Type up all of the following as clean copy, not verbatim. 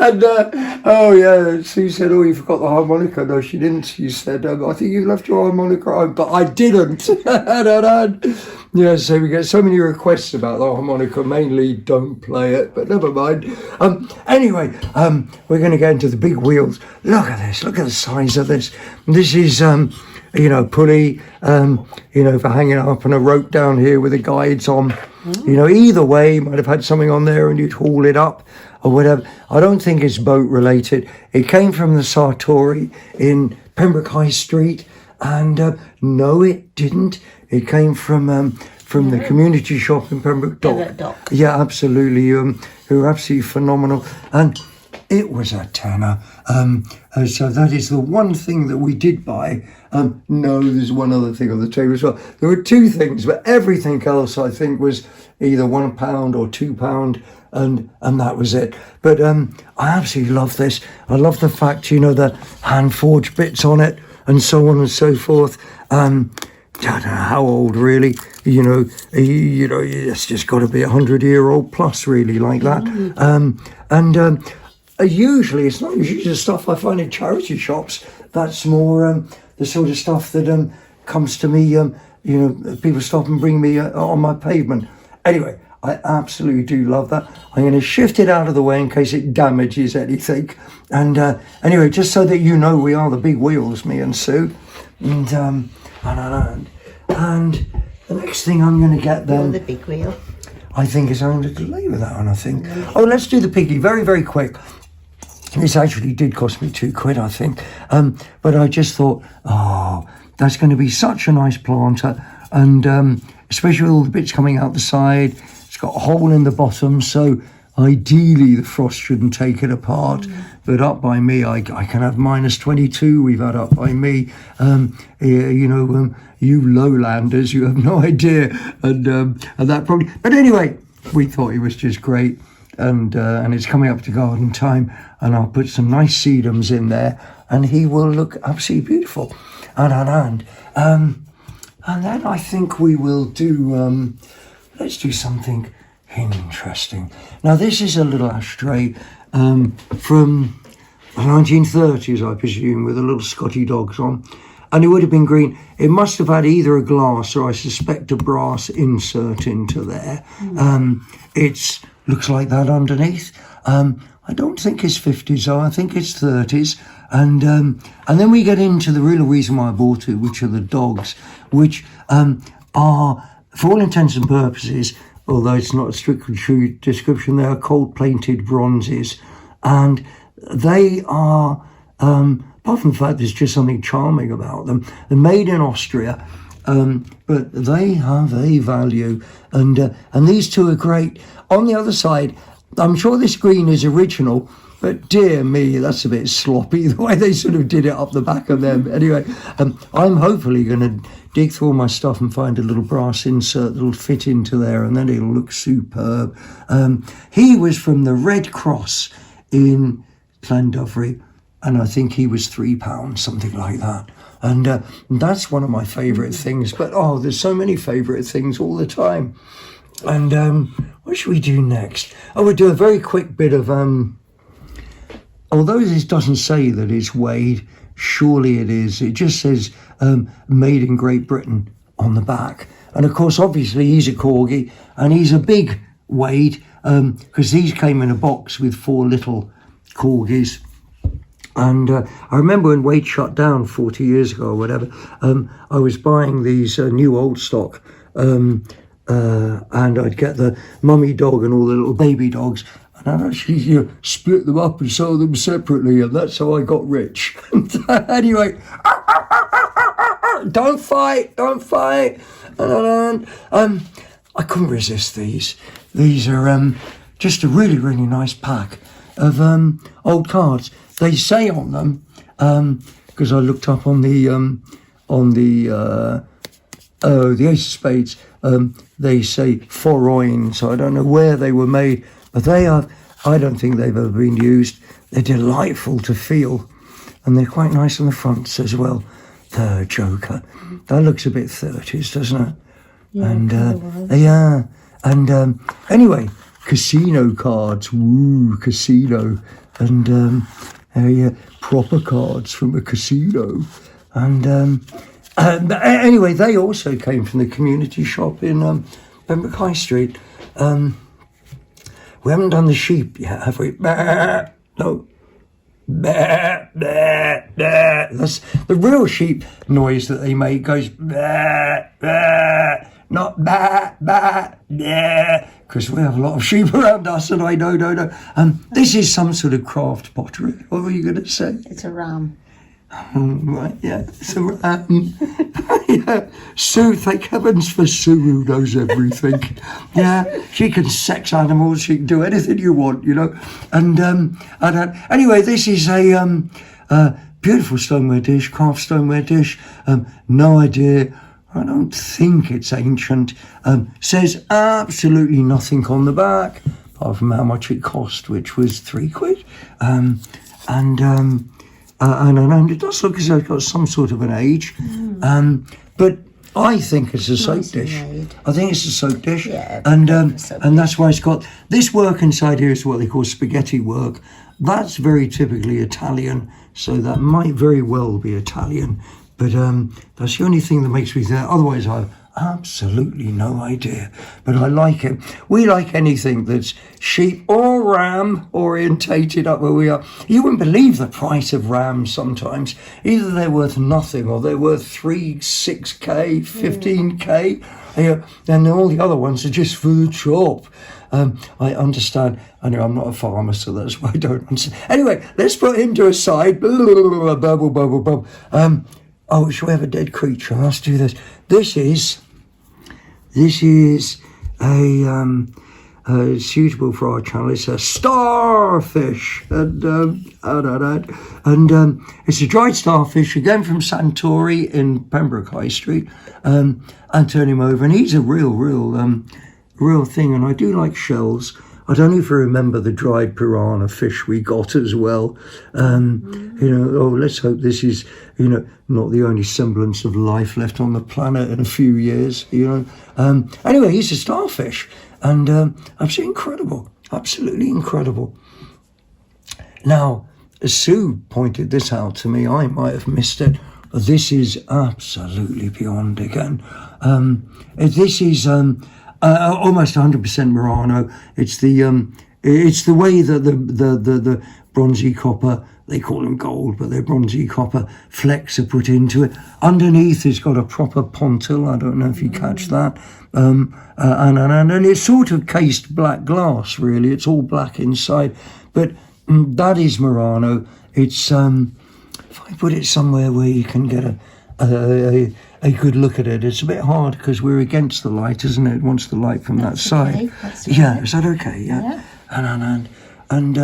And oh yeah, Sue said, "Oh, you forgot the harmonica." No, she didn't. She said, "I think you left your harmonica home," but I didn't. Yeah, so we get so many requests about the harmonica. Mainly, don't play it, but never mind. Anyway, we're going to get into the big wheels. Look at this. Look at the size of this. This is pulley, for hanging up, and a rope down here with the guides on. Either way, you might have had something on there and you'd haul it up or whatever. I don't think it's boat related. It came from the Sartori in Pembroke High Street, and no, it didn't. It came from the community shop in Pembroke Dock. Yeah, absolutely. Who are absolutely phenomenal. And it was a tenner. So that is the one thing that we did buy. No, there's one other thing on the table as well. There were two things, but everything else I think was either £1 or £2, and that was it. But I absolutely love this. I love the fact, the hand forged bits on it and so on and so forth. I don't know how old really. It's just got to be 100-year-old plus, really, like that. Usually, it's not usually the stuff I find in charity shops. That's more the sort of stuff that comes to me. People stop and bring me on my pavement. Anyway, I absolutely do love that. I'm going to shift it out of the way in case it damages anything. And anyway, just so that you know, we are the big wheels, me and Sue. And the next thing I'm going to get then. The big wheel. I think is I'm going to delay with that one. I think. Oh, let's do the piggy very, very quick. This actually did cost me £2, I think. But I just thought, that's going to be such a nice planter. And especially with all the bits coming out the side, it's got a hole in the bottom. So ideally, the frost shouldn't take it apart. But up by me, I can have -22. We've had up by me. You lowlanders, you have no idea. And that probably... But anyway, we thought it was just great. And it's coming up to garden time, and I'll put some nice sedums in there, and he will look absolutely beautiful. And then I think we will do. Let's do something interesting. Now this is a little ashtray from the 1930s, I presume, with a little Scotty dogs on, and it would have been green. It must have had either a glass or I suspect a brass insert into there. It's looks like that underneath. I don't think it's 50s though, I think it's 30s. And then we get into the real reason why I bought it, which are the dogs, which are, for all intents and purposes, although it's not a strictly true description, they are cold plated bronzes. And they are, apart from the fact there's just something charming about them, they're made in Austria. But they have a value, and these two are great. On the other side, I'm sure this green is original, but dear me, that's a bit sloppy, the way they sort of did it up the back of them. Anyway, I'm hopefully going to dig through all my stuff and find a little brass insert that'll fit into there, and then it'll look superb. He was from the Red Cross in Llandovery, and I think he was £3, something like that. And that's one of my favourite things. But, there's so many favourite things all the time. And what should we do next? We'll do a very quick bit of... although this doesn't say that it's weighed, surely it is. It just says made in Great Britain on the back. And, of course, obviously, he's a corgi. And he's a big weight because these came in a box with 4 little corgis. And I remember when Wade shut down 40 years ago or whatever, I was buying these new old stock, and I'd get the mummy dog and all the little baby dogs, and I'd actually split them up and sell them separately, and that's how I got rich. Anyway, don't fight. I couldn't resist these. These are just a really, really nice pack of old cards. They say on them, because I looked up on the Ace of Spades, they say Foroin, so I don't know where they were made, but they are, I don't think they've ever been used. They're delightful to feel, and they're quite nice on the fronts as well. The Joker, that looks a bit 30s, doesn't it? Yeah, and anyway, casino cards, casino. proper cards from a casino. And anyway, they also came from the community shop in Pembroke High Street. We haven't done the sheep yet, have we? No. That's the real sheep noise that they make. Goes not because we have a lot of sheep around us, and I know. This is some sort of craft pottery. What were you going to say? It's a ram. Right, yeah. So, yeah. Sue, thank heavens for Sue, who knows everything. Yeah, she can sex animals, she can do anything you want, you know. And anyway, this is a beautiful stoneware dish, craft stoneware dish. No idea. I don't think it's ancient. Says absolutely nothing on the back, apart from how much it cost, which was £3. And it does look as though it's got some sort of an age. But I think it's a soap dish. Made. I think it's a soap dish. Yeah, and that's why it's got this work inside here is what they call spaghetti work. That's very typically Italian, so that might very well be Italian. But that's the only thing that makes me think. Otherwise, I have absolutely no idea. But I like it. We like anything that's sheep or ram orientated up where we are. You wouldn't believe the price of rams sometimes. Either they're worth nothing or they're worth 3, 6K, 15K. And all the other ones are just for the chop. I understand. I know I'm not a farmer, so that's why I don't understand. Anyway, let's put him to a side. Bubble. Oh, shall we have a dead creature? Let's do this. This is suitable for our channel. It's a starfish, and it's a dried starfish again from Santori in Pembroke High Street. And turn him over, and he's a real thing. And I do like shells. I don't know if you remember the dried piranha fish we got as well. Let's hope this is, not the only semblance of life left on the planet in a few years, Anyway, he's a starfish, and absolutely incredible. Now, Sue pointed this out to me. I might have missed it, but this is absolutely beyond again. This is... almost 100% Murano. It's the way that the bronzy copper, they call them gold, but they're bronzy copper flecks are put into it. Underneath it's got a proper pontil. I don't know if you catch that. And it's sort of cased black glass, really. It's all black inside. But that is Murano. It's if I put it somewhere where you can get a good look at it. It's a bit hard because we're against the light, isn't it? It wants the light from that side. Yeah, is that okay? Yeah. And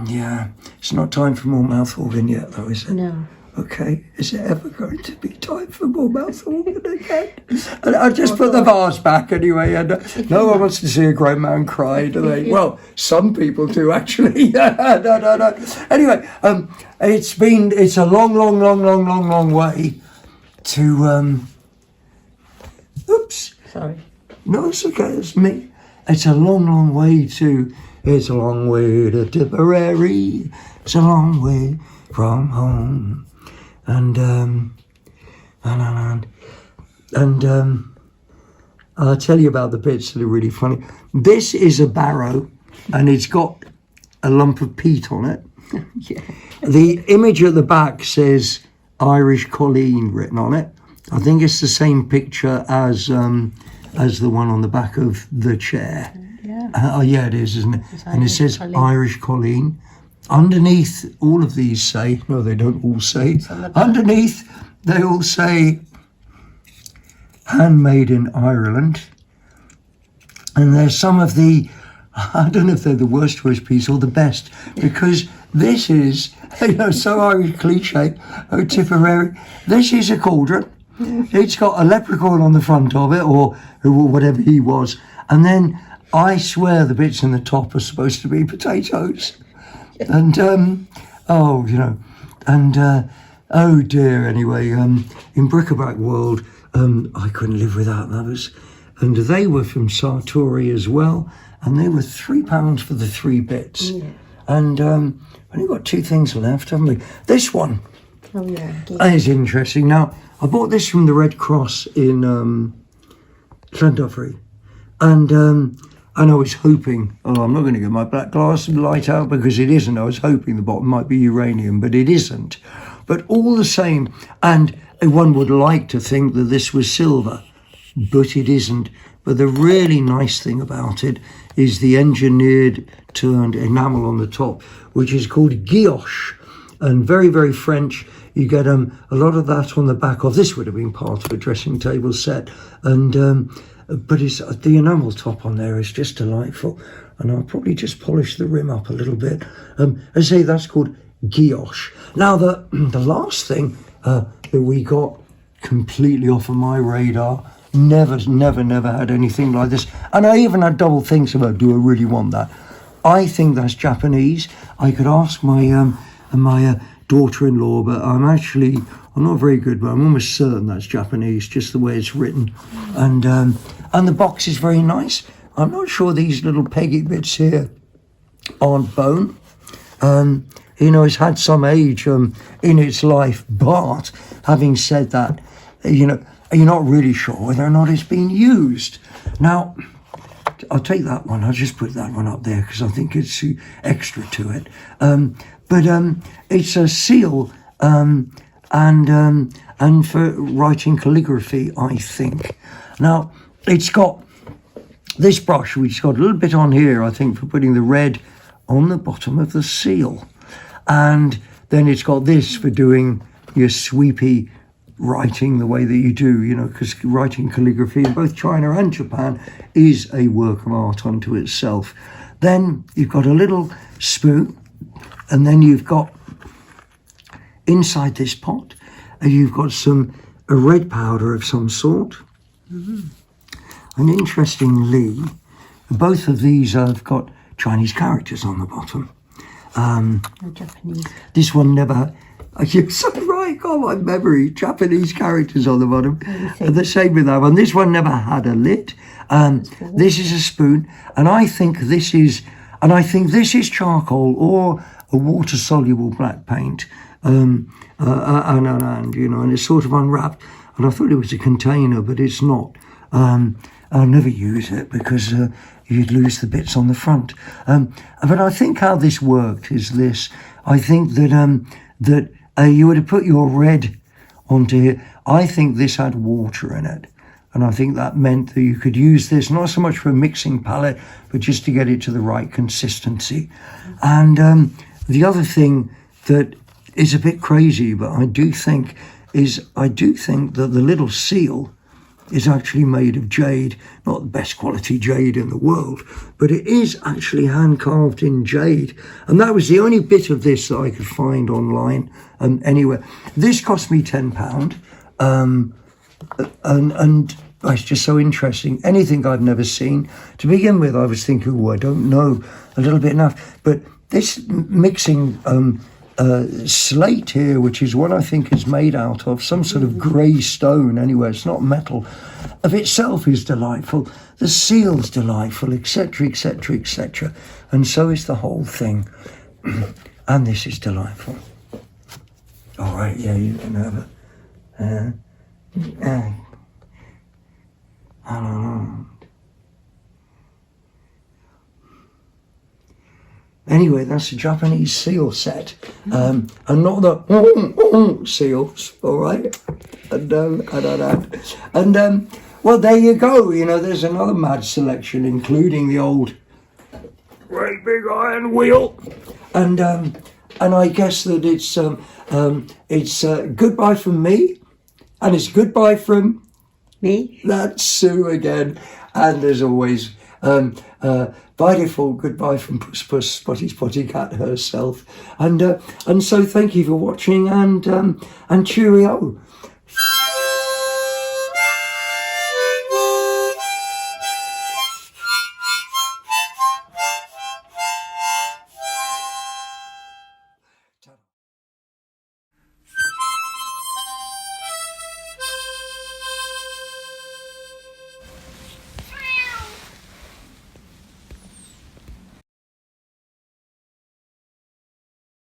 yeah, it's not time for more mouth organ yet, though, is it? No. Okay, is it ever going to be time for more mouth organ again? And I just put the vase back anyway, and no one wants to see a grown man cry, do they? Well, some people do, actually. No. Anyway, it's a long way to oops, sorry, no, it's okay, it's me. It's a long way to Tipperary. It's a long way from home. And I'll tell you about the bits that are really funny. This is a barrow, and it's got a lump of peat on it. Yeah. The image at the back says Irish Colleen written on it. I think it's the same picture as the one on the back of the chair. Yeah. Yeah, it is, isn't it? And it says Colleen. Irish Colleen. Underneath, all of these say, no, they don't all say. Underneath, they all say handmade in Ireland. And there's some of the, I don't know if they're the worst piece or the best, because this is, so Irish cliche, oh Tipperary, this is a cauldron. It's got a leprechaun on the front of it, or whatever he was. And then I swear the bits in the top are supposed to be potatoes. And, oh dear, anyway, in Bric-a-Brac World, I couldn't live without those. And they were from Sartori as well, and they were £3 for the 3 bits. Yeah. And we've only got 2 things left, haven't we? This one is interesting. Now, I bought this from the Red Cross in Llandovery, and I was hoping, I'm not going to get my black glass light out because it isn't. I was hoping the bottom might be uranium, but it isn't. But all the same, and one would like to think that this was silver, but it isn't. But the really nice thing about it is the engineered turned enamel on the top, which is called guilloche, and very, very French. You get a lot of that on the back of this. Would have been part of a dressing table set, and but it's the enamel top on there is just delightful. And I'll probably just polish the rim up a little bit. As I say, that's called guilloche. Now the last thing that we got completely off of my radar. Never had anything like this. And I even had double thinks about, do I really want that? I think that's Japanese. I could ask my my daughter-in-law, but I'm not very good, but I'm almost certain that's Japanese, just the way it's written. And the box is very nice. I'm not sure these little peggy bits here aren't bone. It's had some age in its life, but having said that, you're not really sure whether or not it's been used. Now, I'll take that one. I'll just put that one up there because I think it's extra to it. But it's a seal and for writing calligraphy, I think. Now, it's got this brush, which got a little bit on here, I think, for putting the red on the bottom of the seal. And then it's got this for doing your sweepy writing the way that you do, because writing calligraphy in both China and Japan is a work of art unto itself. Then you've got a little spoon, and then you've got inside this pot, you've got a red powder of some sort. And interestingly, both of these have got Chinese characters on the bottom. Japanese. This one never. You're so right, God, my memory. Japanese characters on the bottom. The same with that one. This one never had a lid. This is a spoon, and I think this is charcoal or a water-soluble black paint, and it's sort of unwrapped. And I thought it was a container, but it's not. I'll never use it because you'd lose the bits on the front. But I think how this worked is this. I think that you would have put your red onto here. I think this had water in it. And I think that meant that you could use this, not so much for a mixing palette, but just to get it to the right consistency. And the other thing that is a bit crazy, but I do think that the little seal is actually made of jade, not the best quality jade in the world, but it is actually hand carved in jade. And that was the only bit of this that I could find online anywhere. This cost me £10, and it's just so interesting. Anything I've never seen. To begin with, I was thinking, I don't know a little bit enough, but this mixing slate here, which is what I think is made out of some sort of grey stone anyway, it's not metal, of itself is delightful. The seal's delightful, etc, etc, etc, and so is the whole thing. And this is delightful. All right, yeah, you can have it. I don't know. Anyway, that's a Japanese seal set, and not the seals, all right? And well, there you go. There's another mad selection, including the old great big iron wheel, and I guess that it's goodbye from me, and it's goodbye from me. That's Sue again, and as always. By default, goodbye from Puss, Spotty Cat herself, and so thank you for watching, and cheerio.